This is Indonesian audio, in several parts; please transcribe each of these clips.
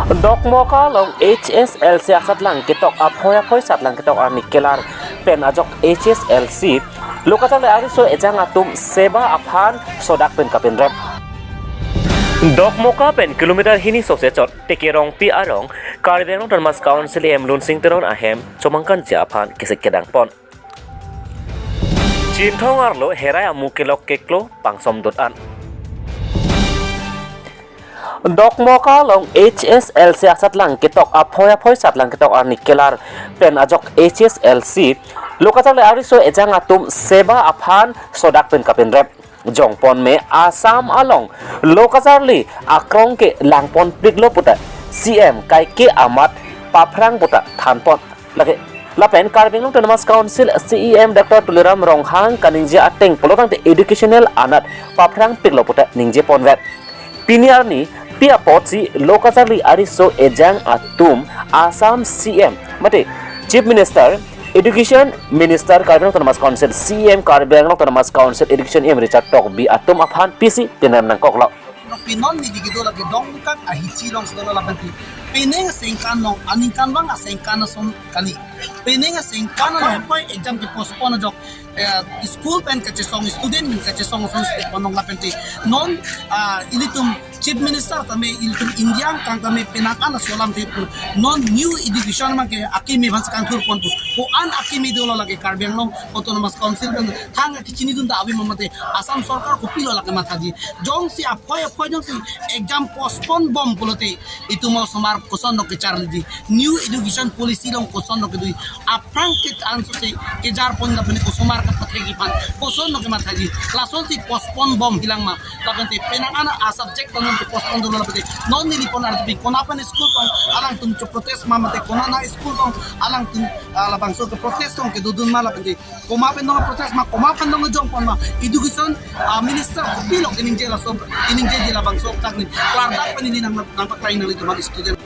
Dokmoka long HSLC asatlang kitok aphoy satlang kitok arni kelar pen ajok HSLC lokacang le ariso ejang atum seba aphan sodak pen kapin rep Dokmoka pen kilometer hini sosechot tekerong pi arong karbenong termas council emlun singteron ahem chomangkan japhan kisik kedang pon Cinthong arlo herai amukilok keklo pangsom dotan Dokmoka long HSLC asatlang kitok aphoy satlang kitok arni kelar pen ajok HSLC lokacang le ariso ejang atum seba aphan sodak pen kapin rep jongpon me asam along lokacarli akrong ke langpon priglo puta CM kai ke amat paprang puta thanpon lage lapen karbinglong tenamas council CEM Dr. Tuliram Ronghang kaningje ateng polotang te educational anat paprang priglo puta ningje ponvet piniarni pia potsi lokacarli ariso ejang atum Assam CM mate Chief Minister Education Minister Karbinglong Tenamas Council CM Karbinglong Tenamas Council Education em Richard Tokbi atum aphan PC tenan nang koklo pinon ni digido lagi dong kan ahici long sedolo lapanti peneng sengkan nong aningkan bang sengkan som kali peneng sengkan nong poi exam ke postpone jok school pen ke song student min ke song ponong lapanti non ilitum Chief Minister tame ilitum India kang tame penakan solam te non new education ma ke akimi bans kan tur pon ko an akimi dolo lagi Karbinglong Autonomous Council kan hang kichini dun da abi mamate Assam sarkar ko pilo lagi mataji jong si apoy jong si exam postpone bom polote itu mau somar koson no ke charli new education policy long koson no ke dui aprang ke anso se ke jar pon na pene ko somar ka pathegi pan koson no ke mataji lason si postpone bom hilang ma tapente penakan a subject kon ke postpone dolo lapete non ni pon arti kona pan school kon alang tum cho protest ma mate kona na school kon alang tum labang so ke protest kon ke dudun ma lapete koma pen no protest ma koma pen no jong pon ma education minister ko pilo ke ninje la so ininje di labang so tak ni keluarga pen ini nang pakai nang itu ma student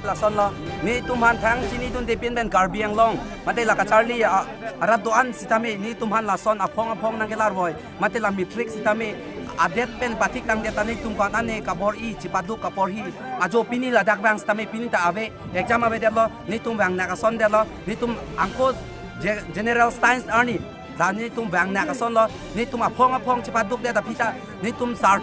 lason lo ni tumhan thang chini tun te pin ben Karbinglong mate la ka charli arat do an sitame ni tumhan lason apong nang kelar boy mate la matrix sitame adet pen patik tang deta ni tum kan ane kabor i chipadu kapor hi ajo pini la dak bang sitame pini ta ave exam ave derlo ni tum bang na ka son derlo ni tum angko general science arni ni tum bang na ka son lo ni tum apong chipaduk deta pita ni tum sar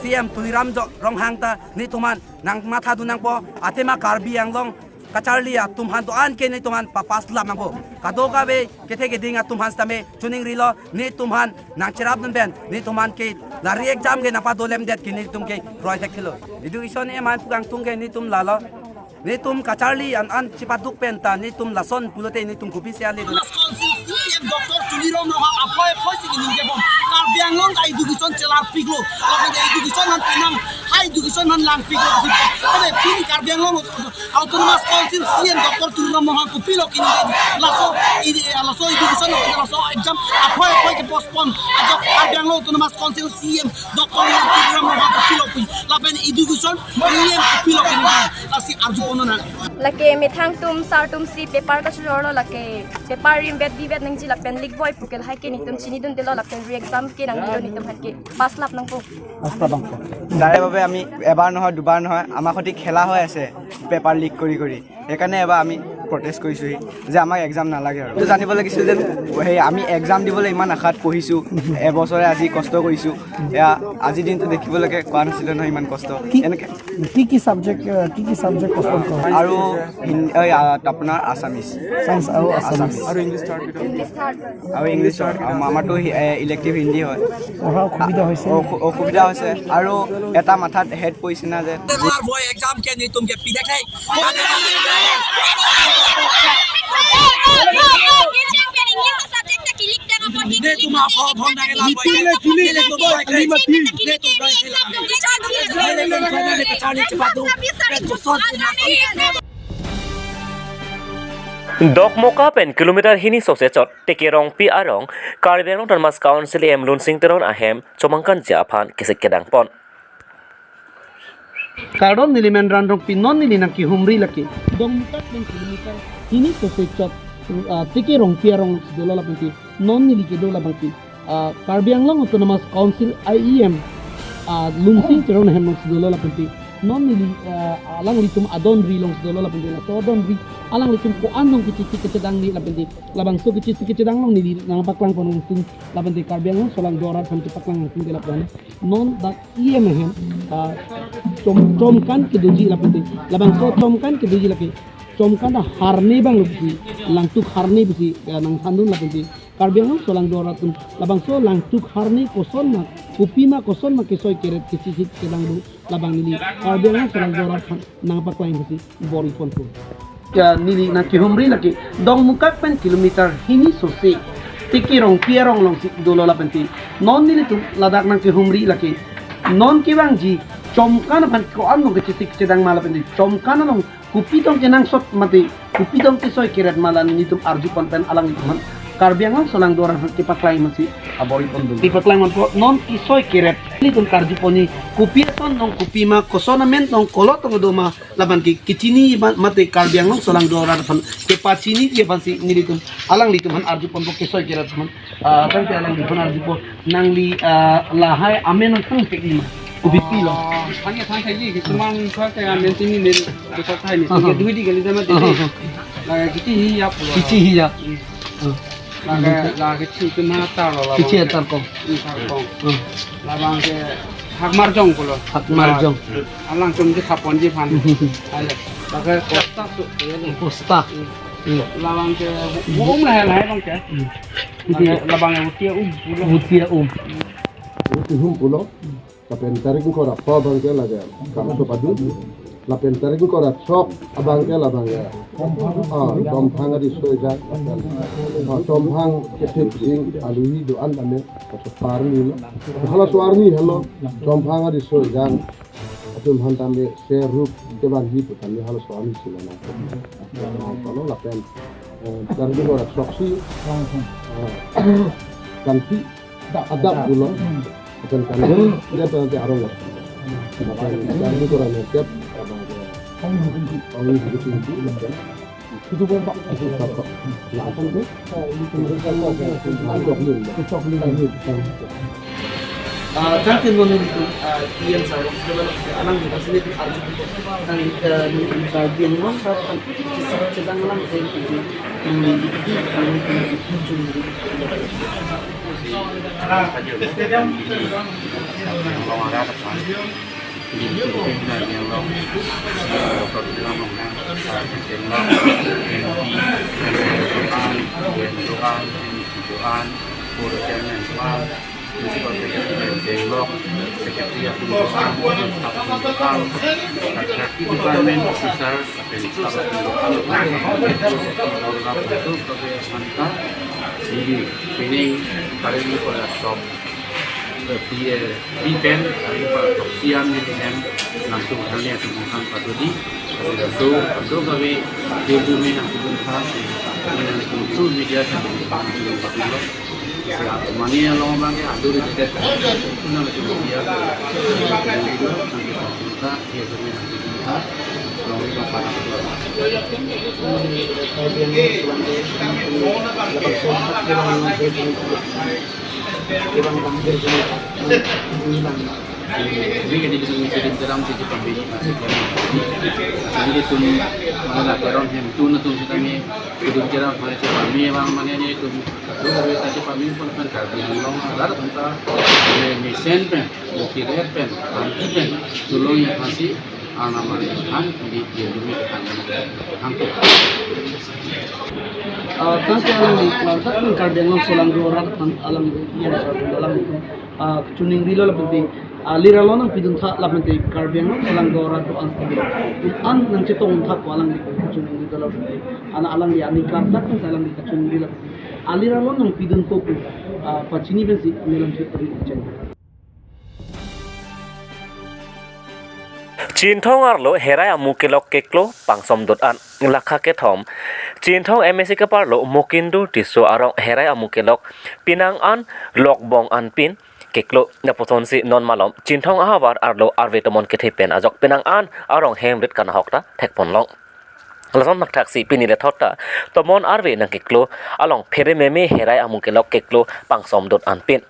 CM Tuliram Ronghang ta ni tuman nang matha du nang po atema Karbinglong kacharli ya tumhan to an ke ni tuman papas lam nang po kado ka be kethe ke dinga tumhan stame tuning rilo ni tumhan nang cherap dun ben ni tuman ke lari exam ke napa dolem det ke ni tum ke project khilo education e man pugang tung ke ni tum lalo ni tum kacharli an chipaduk pen ta ni tum lason pulote ni tum kupi sia le CM Dr. Tuliram Ronghang apoy sigi ninje bom Karbinglong ka education celar piglo lapan education nan pinang high education nan lang piglo ade pini Karbinglong Autonomous Council CM Dr. Tuliram Ronghang ko pilo kini laso education laso exam apoy ke postpone ajok Karbinglong Autonomous Council CM Dr. Tuliram Ronghang ko pilo lapan education CM ko pilo kini lasi arju kono na lake mithang tum sar tum si paper ka churo lake paper embed divet nang jila pen lik boy pukel hai ke ni tum chini dun dilo la pen re exam ke nang dilo ni tum hakke pass lap nang po তাৰে বাবে আমি এবাৰ নহয় দুবাৰ নহয় আমাৰ সৈতে খেলা হৈ আছে পেপাৰ লিক কৰি সেইকাৰণে এবাৰ আমি প্ৰটেষ্ট কৰিছোঁহি যে আমাক এক্সাম নালাগে আৰু জানিব লাগিছিল যে সেই আমি এক্সাম দিবলৈ ইমান আশাত পঢ়িছোঁ এবছৰে আজি কষ্ট কৰিছোঁ এয়া আজিৰ দিনটো দেখিবলৈকে কোৱা নাছিলে নহয় ইমান কষ্ট এনেকৈ কি সাবজেক্ট পছন্দ কৰে আৰু আপোনাৰ আছামিজ সায়েন্স আৰু আছামিজ আৰু ইংলিছ আমাৰতো ইলেক্টিভ হিন্দী হয় অসুবিধা হৈছে আৰু এটা মাথাত হেড পৰিছে না যে boy exam ke ni tum ke pide khai ne tum afo phone na la boy ne to boy khai ne to boy Dokmoka pen kilometer hini sosechot tekerong pi arong Karbinglong Tenamas Council emlun singteron ahem chomangkan japhan kisik kedang pon Karon nilimen randong pinon nili nang kihumri laki dong mukat ng kilometer ini sosechot tiki rong piarong dola lapanti non nili ke dola bangki Karbi Anglong Autonomous Council IEM lungsing cerong hem long sidolo la penti non nili alang litum adon ri long sidolo la penti la so adon ri alang litum ko andong kici kecedang ni la penti labang so kici kecedang long nili nang paklang ponong tung la penti Karbi Anglong solang dora penti paklang tung la penti non da IEM hem com kan ke doji la penti labang so com kan ke doji la ke com kan da harne bang lupi lang tuk harne bisi nang sandun la penti Karbi Anglong solang dora tung labang so lang tuk harne koson na kupima koson na kisoy keret kisi kedang du labang nili Karbi Anglong solang dora nang paklang bisi bori pon pun ya nili na kihumri laki dong mukak pen kilometer hini sosi tikirong pierong long si dolo la penti non nili tu ladak nang kihumri laki non kibang ji chomkan pan ko anong kitik sedang mala penti chomkan long kupitong kenang sot mati kupitong kisoy keret mala nili tu arju pen alang itu man Karbi Anglong solang dora kipaklay masih abori pon dulu kipaklay man po non kisoy keret ini tu karju poni kupieson nong kupima kosonament nong kolot tong doma laban kicini mate Karbi Anglong solang dora pan kepacini dia pansi nili tu alang litu man arju pon po kisoy keret man kan te alang litu arju pon nang li lahai amen nong pek lima kubipi lo hanya santai ji cuman saya mentini mel besar thai ni tiga duit di kali sama tadi lah kici ya pulo kici hiya lah kici kena tar lo kici atar ko lah bang ke hak marjong pulo hak marjong alang cum di kapon di pan ada lah ke kosta tu posta lah bang ke lah bang ke lah bang utia pulo butia Tuhum pulo, lapen tarik ko ra pa bangke lage, kam to padu, lapen tarik ko ra chok abangke la bangke. Tom phang adi soja, tom phang ketik sing alui do an ane, to parni, hala swarni hello, tom phang adi soja, tum han tambe share rup ke ban hi to tambe hala swarni silana. Kalau lapen tarik ko ra chok si, kanti adab pulo. Dan kalian dia nanti arong lah. Dan itu orang siap apa dia? Orang itu tinggi macam itu pun tak itu tak. Lapan tu, itu tak boleh. kan tinulong itu iyan sa alang di sini itu arju kan Karbi Anglong sa sedang lang itu Municipal Secretary Denglok, Secretariat Pemerintahan, Staf Lokal, Administrative Department Officer, dan Staf Lokal, Orang itu sebagai wanita di Pening hari ini pada shop di pen hari pada toksian di pen langsung halnya tentang patudi pada itu kami di bumi yang kita mengenai media sampai patudi mania long bang ya adur itu nang itu dia itu kita dia sebenarnya kita long itu pada jadi kita di dalam sisi pembeli masih jadi itu mana terong yang tu natung kita ni hidup jarak mana cuma ni bang mana ni itu tu kalau kita pembeli pun kan Karbi Anglong ada tentang mesin pen, kiret pen, anti pen, tolong yang masih anak mana kan di demi angkut. kan alang di kelantan kan Karbi Anglong solang dua alang iyan sa alang itu kuning rilo la penting liralo nang pidun tha la penting Karbi Anglong solang dua to an nang citong tha ko alang di kuning rilo la penting ana alang di ani karta kan alang di kuning rilo aliralo nang pidun to ko pachini bensi nilam chitri chen Cinthong arlo herai amukilok keklo pangsom dot an lakha kethom Cinthong MSC kaparlo mokindu tiso arong herai amukilok pinang an lokbong an pin keklo napoton si non malom Cinthong ahawar arlo arvetomon kethepen ajok pinang an arong hemrit kana hokta thekpon long lasan mak thak si pini le thota to mon arve nang keklo along phere meme herai amung kelok keklo pangsom dot anpin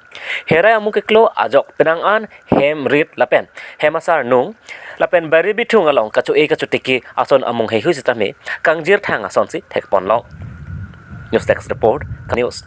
herai amung keklo ajok penang an hem rit lapen hemasar nung lapen bari bitung along kachu e kachu tiki ason amung he hu sitame kangjir thang ason si thek pon long news text report news